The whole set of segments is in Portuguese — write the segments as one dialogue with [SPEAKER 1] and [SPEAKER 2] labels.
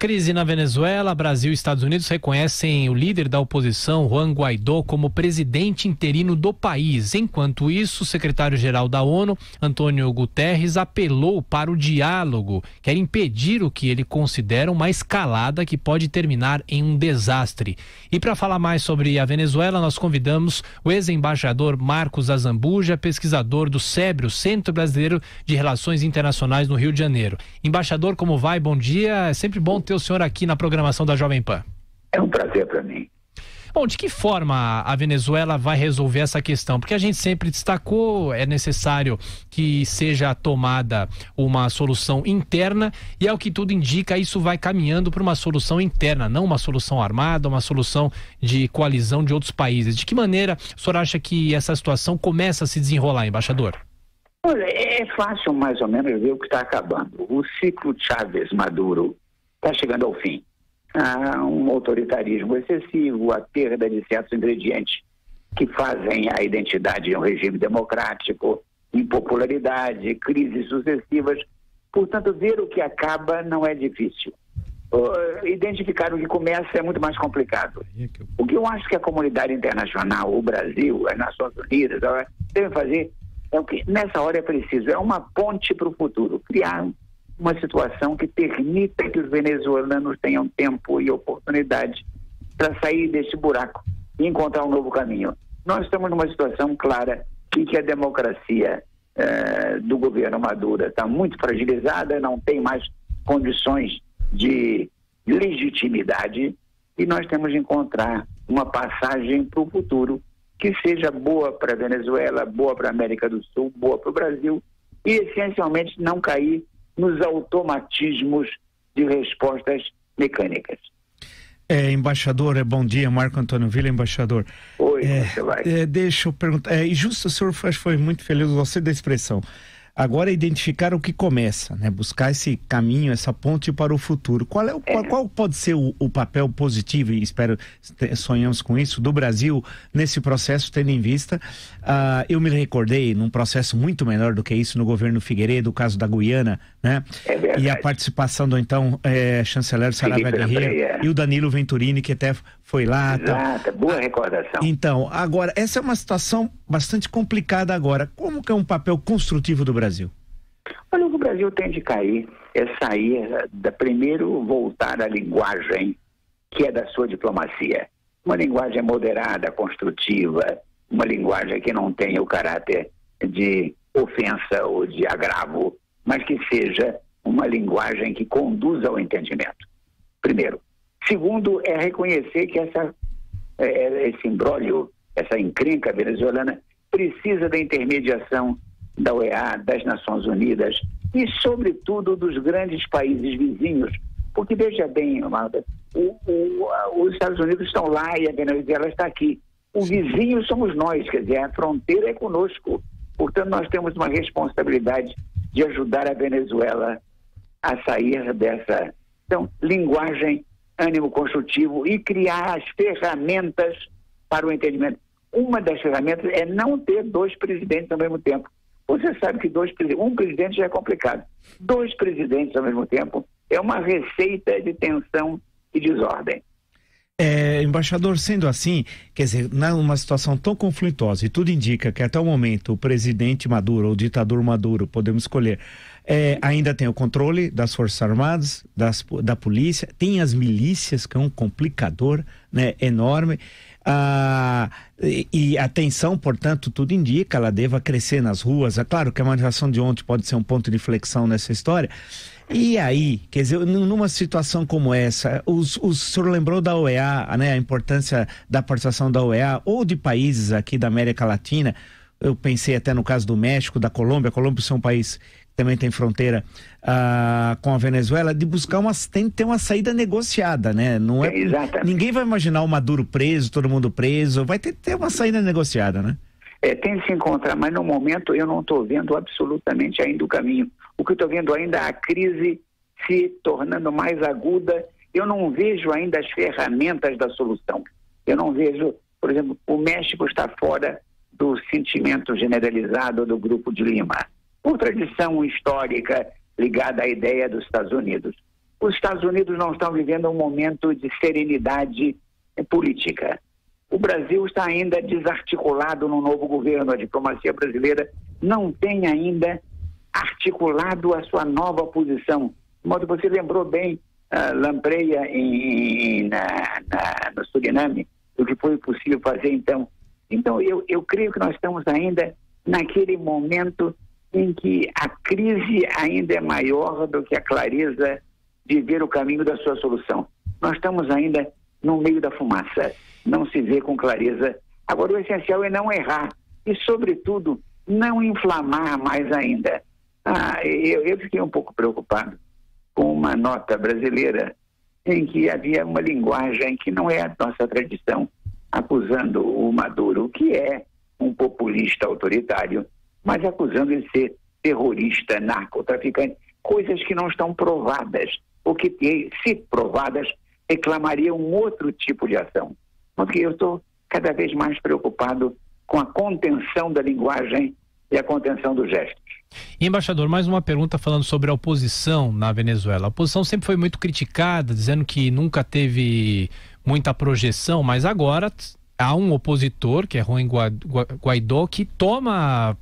[SPEAKER 1] Crise na Venezuela. Brasil e Estados Unidos reconhecem o líder da oposição, Juan Guaidó, como presidente interino do país. Enquanto isso, o secretário-geral da ONU, Antônio Guterres, apelou para o diálogo, quer impedir o que ele considera uma escalada que pode terminar em um desastre. E para falar mais sobre a Venezuela, nós convidamos o ex-embaixador Marcos Azambuja, pesquisador do SEBRE, o Centro Brasileiro de Relações Internacionais no Rio de Janeiro. Embaixador, como vai? Bom dia. É sempre bom ter o senhor aqui na programação da Jovem Pan.
[SPEAKER 2] É um prazer para mim.
[SPEAKER 1] Bom, de que forma a Venezuela vai resolver essa questão? Porque a gente sempre destacou, é necessário que seja tomada uma solução interna e, ao que tudo indica, isso vai caminhando para uma solução interna, não uma solução armada, uma solução de coalizão de outros países. De que maneira o senhor acha que essa situação começa a se desenrolar, embaixador?
[SPEAKER 2] Olha, é fácil mais ou menos ver o que está acabando. O ciclo Chávez-Maduro está chegando ao fim. Há um autoritarismo excessivo, a perda de certos ingredientes que fazem a identidade de um regime democrático, impopularidade, crises sucessivas. Portanto, ver o que acaba não é difícil. Identificar o que começa é muito mais complicado. O que eu acho que a comunidade internacional, o Brasil, as Nações Unidas, devem fazer é o que nessa hora é preciso, é uma ponte para o futuro, criar uma situação que permita que os venezuelanos tenham tempo e oportunidade para sair desse buraco e encontrar um novo caminho. Nós estamos numa situação clara em que a democracia do governo Maduro está muito fragilizada, não tem mais condições de legitimidade e nós temos de encontrar uma passagem para o futuro que seja boa para a Venezuela, boa para a América do Sul, boa para o Brasil e, essencialmente, não cair nos automatismos de respostas mecânicas.
[SPEAKER 3] Embaixador, bom dia, Marco Antônio Villa, embaixador.
[SPEAKER 2] Oi, você vai.
[SPEAKER 3] Deixa eu perguntar, e justo o senhor foi muito feliz, você da expressão. Agora identificar o que começa, né? Buscar esse caminho, essa ponte para o futuro. Qual pode ser o papel positivo, e sonhamos com isso, do Brasil nesse processo, tendo em vista, eu me recordei num processo muito menor do que isso no governo Figueiredo, o caso da Guiana, né? E a participação do então chanceler Saravia Guerreiro e o Danilo Venturini, que até foi lá.
[SPEAKER 2] Exato, boa recordação.
[SPEAKER 3] Então, agora, essa é uma situação bastante complicada agora. Como que é um papel construtivo do Brasil?
[SPEAKER 2] Olha, o que o Brasil tem de cair é sair primeiro voltar à linguagem que é da sua diplomacia. Uma linguagem moderada, construtiva, uma linguagem que não tenha o caráter de ofensa ou de agravo, mas que seja uma linguagem que conduza ao entendimento. Primeiro. Segundo, é reconhecer que esse imbróglio, essa encrenca venezuelana precisa da intermediação da OEA, das Nações Unidas e, sobretudo, dos grandes países vizinhos. Porque, veja bem, Amanda, os Estados Unidos estão lá e a Venezuela está aqui. O vizinho somos nós, quer dizer, a fronteira é conosco. Portanto, nós temos uma responsabilidade de ajudar a Venezuela a sair dessa linguagem, ânimo construtivo e criar as ferramentas para o entendimento. Uma das ferramentas é não ter dois presidentes ao mesmo tempo. Você sabe que um presidente já é complicado. Dois presidentes ao mesmo tempo é uma receita de tensão e desordem.
[SPEAKER 3] Embaixador, sendo assim, quer dizer, numa situação tão conflituosa, e tudo indica que até o momento o presidente Maduro, ou o ditador Maduro, podemos escolher, ainda tem o controle das Forças Armadas, da polícia, tem as milícias, que é um complicador, né, enorme, e a tensão, portanto, tudo indica, ela deva crescer nas ruas. É claro que a manifestação de ontem pode ser um ponto de inflexão nessa história. E aí, quer dizer, numa situação como essa, o senhor lembrou da OEA, né, a importância da participação da OEA ou de países aqui da América Latina. Eu pensei até no caso do México, da Colômbia. A Colômbia é um país que também tem fronteira com a Venezuela, de buscar tem que ter uma saída negociada, né? Não é, ninguém vai imaginar o Maduro preso, todo mundo preso, vai ter uma saída negociada, né?
[SPEAKER 2] Tem que se encontrar, mas no momento eu não estou vendo absolutamente ainda o caminho. O que eu estou vendo ainda é a crise se tornando mais aguda. Eu não vejo ainda as ferramentas da solução. Eu não vejo, por exemplo, o México está fora do sentimento generalizado do Grupo de Lima, por tradição histórica ligada à ideia dos Estados Unidos. os Estados Unidos não estão vivendo um momento de serenidade política. O Brasil está ainda desarticulado no novo governo. A diplomacia brasileira não tem ainda articulado a sua nova posição. De modo que você lembrou bem, Lampreia no Suriname, do que foi possível fazer então. Então, eu creio que nós estamos ainda naquele momento em que a crise ainda é maior do que a clareza de ver o caminho da sua solução. Nós estamos ainda no meio da fumaça, não se vê com clareza. Agora, o essencial é não errar e, sobretudo, não inflamar mais ainda. Eu fiquei um pouco preocupado com uma nota brasileira em que havia uma linguagem que não é a nossa tradição, acusando o Maduro, que é um populista autoritário, mas acusando ele de ser terrorista, narcotraficante, coisas que não estão provadas, ou que, se provadas, reclamariam um outro tipo de ação. Porque eu estou cada vez mais preocupado com a contenção da linguagem e a contenção dos gestos.
[SPEAKER 1] E, embaixador, mais uma pergunta falando sobre a oposição na Venezuela. A oposição sempre foi muito criticada, dizendo que nunca teve muita projeção, mas agora há um opositor, que é Juan Guaidó, que toma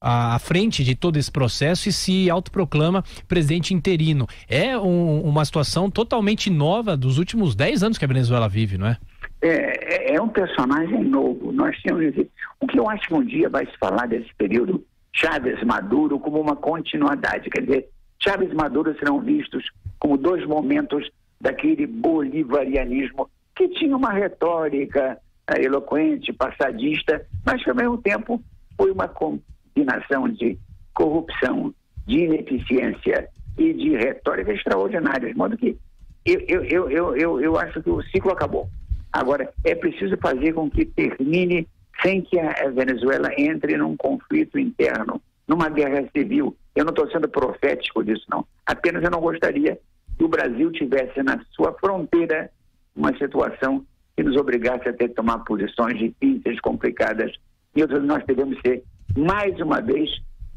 [SPEAKER 1] à frente de todo esse processo e se autoproclama presidente interino. É uma situação totalmente nova dos últimos 10 anos que a Venezuela vive, não é?
[SPEAKER 2] É um personagem novo. Nós temos o que eu acho que um dia vai se falar desse período Chávez-Maduro como uma continuidade. Quer dizer, Chávez e Maduro serão vistos como dois momentos daquele bolivarianismo que tinha uma retórica eloquente, passadista, mas que ao mesmo tempo foi uma combinação de corrupção, de ineficiência e de retórica extraordinária, de modo que eu acho que o ciclo acabou. Agora, é preciso fazer com que termine sem que a Venezuela entre num conflito interno, numa guerra civil. Eu não estou sendo profético disso, não. Apenas eu não gostaria que o Brasil tivesse na sua fronteira uma situação que nos obrigasse a ter que tomar posições difíceis, complicadas. E nós devemos ser, mais uma vez,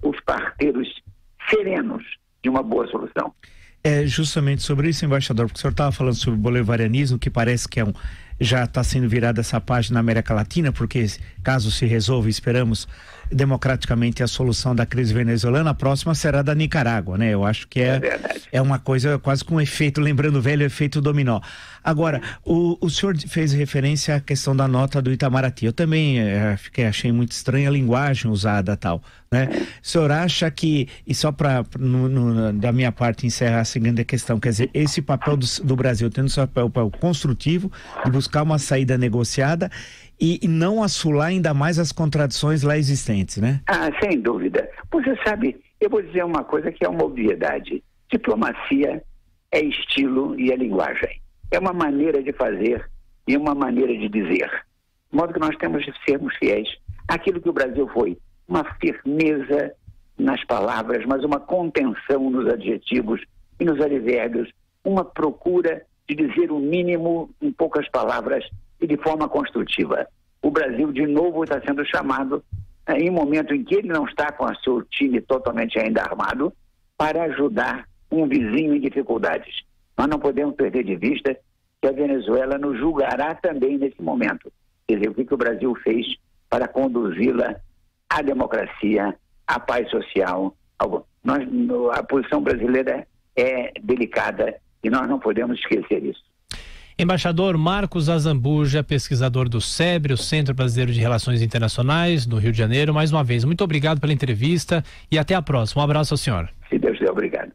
[SPEAKER 2] os parteiros serenos de uma boa solução.
[SPEAKER 3] É justamente sobre isso, embaixador, porque o senhor estava falando sobre o bolivarianismo, que parece que já está sendo virada essa página na América Latina, porque caso se resolva, esperamos, democraticamente a solução da crise venezuelana, a próxima será da Nicarágua, né? Eu acho que é uma coisa quase com um efeito, lembrando o velho efeito dominó. Agora, o senhor fez referência à questão da nota do Itamaraty. Eu também achei muito estranha a linguagem usada tal, né? O senhor acha que, e só para da minha parte encerrar a seguinte questão, quer dizer, esse papel do Brasil tendo seu papel construtivo de buscar uma saída negociada e não assolar ainda mais as contradições lá existentes, né?
[SPEAKER 2] Sem dúvida. Você sabe, eu vou dizer uma coisa que é uma obviedade. Diplomacia é estilo e é linguagem. É uma maneira de fazer e uma maneira de dizer. De modo que nós temos de sermos fiéis àquilo que o Brasil foi. Uma firmeza nas palavras, mas uma contenção nos adjetivos e nos advérbios. Uma procura de dizer o mínimo em poucas palavras e de forma construtiva. O Brasil, de novo, está sendo chamado, em um momento em que ele não está com o seu time totalmente ainda armado, para ajudar um vizinho em dificuldades. Nós não podemos perder de vista que a Venezuela nos julgará também nesse momento. Quer dizer, o que o Brasil fez para conduzi-la à democracia, à paz social. A posição brasileira é delicada e nós não podemos esquecer isso.
[SPEAKER 1] Embaixador Marcos Azambuja, pesquisador do SEBRE, o Centro Brasileiro de Relações Internacionais, do Rio de Janeiro. Mais uma vez, muito obrigado pela entrevista e até a próxima. Um abraço ao senhor.
[SPEAKER 2] Se Deus quiser, obrigado.